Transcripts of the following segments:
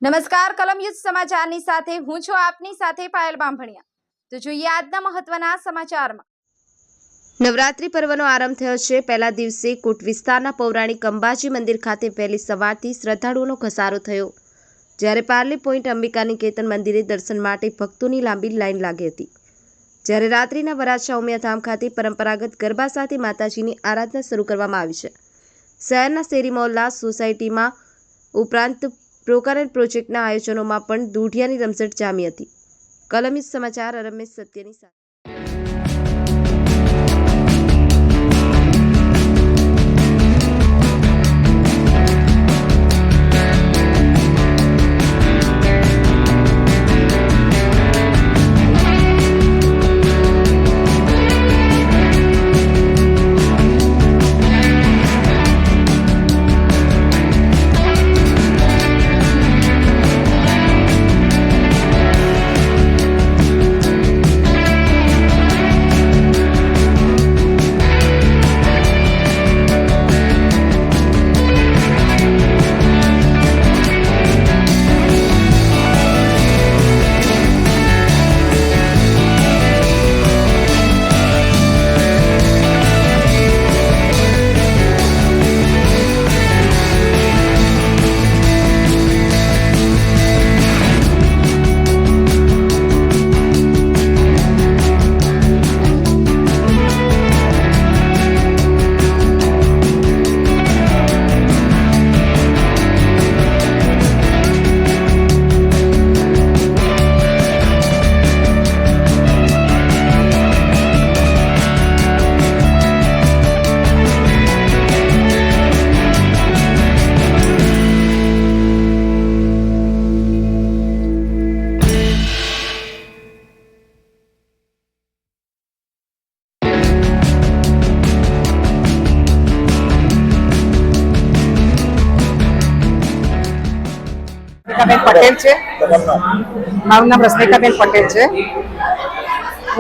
નમસ્કાર કલમ યુદ્ધ સમાચારની સાથે હું છું આપની સાથે પાયલ બાંભણિયા। તો જોઈએ આજના મહત્વના સમાચારમાં। નવરાત્રી પર્વનો આરંભ થયો છે। પહેલા દિવસે કોટ વિસ્તારના પૌરાણિક અંબાજી મંદિર ખાતે વહેલી સવારથી શ્રદ્ધાળુઓનો ઘસારો થયો, જ્યારે પાર્લે પોઈન્ટ અંબિકા નિકેતન મંદિરે દર્શન માટે ભક્તોની લાંબી લાઈન લાગી હતી। જ્યારે રાત્રિના વરાછા ઉમિયાધામ ખાતે પરંપરાગત ગરબા સાથે માતાજીની આરાધના શરૂ કરવામાં આવી છે। શહેરના શેરી મોહલ્લા સોસાયટીમાં ઉપરાંત પ્રોકારેન પ્રોજેક્ટના આયોજનોમાં પણ દૂઢિયાની રમઝટ જામી હતી। કલમ યુદ્ધ સમાચાર રમેશ સત્યની સાથે। पटेल છે। મારું નામ રશ્મિકાબેન પટેલ છે।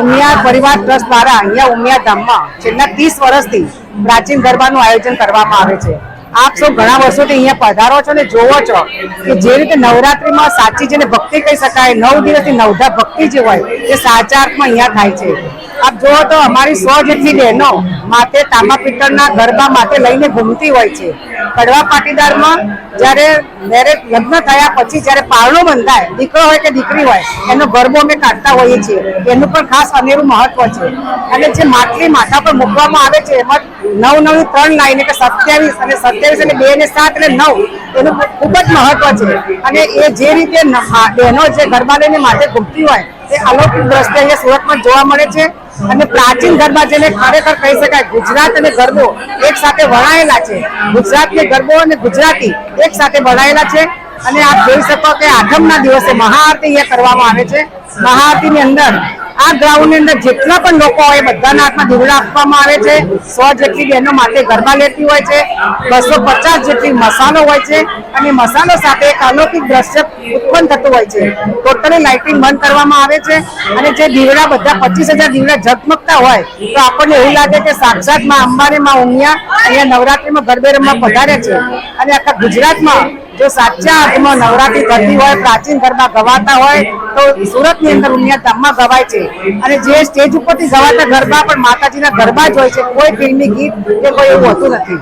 ઉમિયા પરિવાર ટ્રસ્ટ દ્વારા અહીંયા ઉમિયા ધામમાં છેલ્લા 30 વર્ષથી પ્રાચીન ગરબાનું આયોજન કરવામાં આવે છે। આપ સૌ ઘણા વર્ષોથી અહીંયા પધારો છો અને જોવો છો કે જે રીતે નવરાત્રીમાં સાચી જેને ભક્તિ કહી શકાય, 9 દિવસની નવધા ભક્તિ જે હોય એ સાચા અર્થમાં અહીંયા થાય છે। આપ જુઓ તો અમારી 100 જેટલી બહેનો માથે તાંબા પિત્તળના ગરબા માથે લઈને ઘૂમતી હોય છે। કડવા પાટીદારમાં જ્યારે લગ્ન થયા પછી જ્યારે પારણો બંધાય, દીકરો હોય કે દીકરી હોય, એનો ગરબો અમે કાઢતા હોઈએ છીએ। એનું પણ ખાસ અનેરું મહત્વ છે। અને જે માટલી માથા પર મૂકવામાં આવે છે એમાં 9 9 3 લાઈન એટલે 27 અને 27 અને 2 ને 7 એટલે 9 એનું ખૂબ જ મહત્વ છે। અને એ જે રીતે બહેનો જે ગરબા લઈને માથે ઘૂમતી હોય એ અલૌકિક દ્રશ્ય અહીંયા સુરતમાં જોવા મળે છે। અને પ્રાચીન ગરબા જેને ખરેખર કહી શકાય, ગુજરાત અને ગરબો એક સાથે વણાયેલા છે। ગુજરાતને ગરબો અને ગુજરાતી એક સાથે વણાયેલા છે। અને આપ જોઈ શકો કે આઠમના દિવસે મહાઆરતી અહીંયા કરવામાં આવે છે। મહાઆરતીની અંદર આ ગ્રાઉન્ડની અંદર જેટલા પણ લોકો હોય બધાના હાથમાં દીવડા આપવામાં આવે છે। 100 જેટલી બહેનો માટે ગરબા લેતી હોય છે, 250 જેટલી મસાલો હોય છે। અને મસાલો સાથે એક અલૌકિક દ્રશ્ય ઉત્પન્ન થતું હોય છે। ટોટલી લાઇટિંગ બંધ કરવામાં આવે છે। અને જે દીવડા બધા 25,000 દીવડા ઝગમગતા હોય તો આપણને એવું લાગે કે સાક્ષાત માં અંબાને માં ઉમિયા અહીંયા નવરાત્રીમાં ગરબે રમવા પધારે છે। અને આખા ગુજરાતમાં જો સાચા અર્થમાં નવરાત્રી થતી હોય, પ્રાચીન ગરબા ગવાતા હોય તો સુરતની અંદર ઉમિયા ધામમાં ગવાય છે। અને જે સ્ટેજ ઉપરથી ગવાતા ગરબા પણ માતાજીના ગરબા જ હોય છે, કોઈ ફિલ્મી ગીત કે કોઈ એવું હોતું નથી।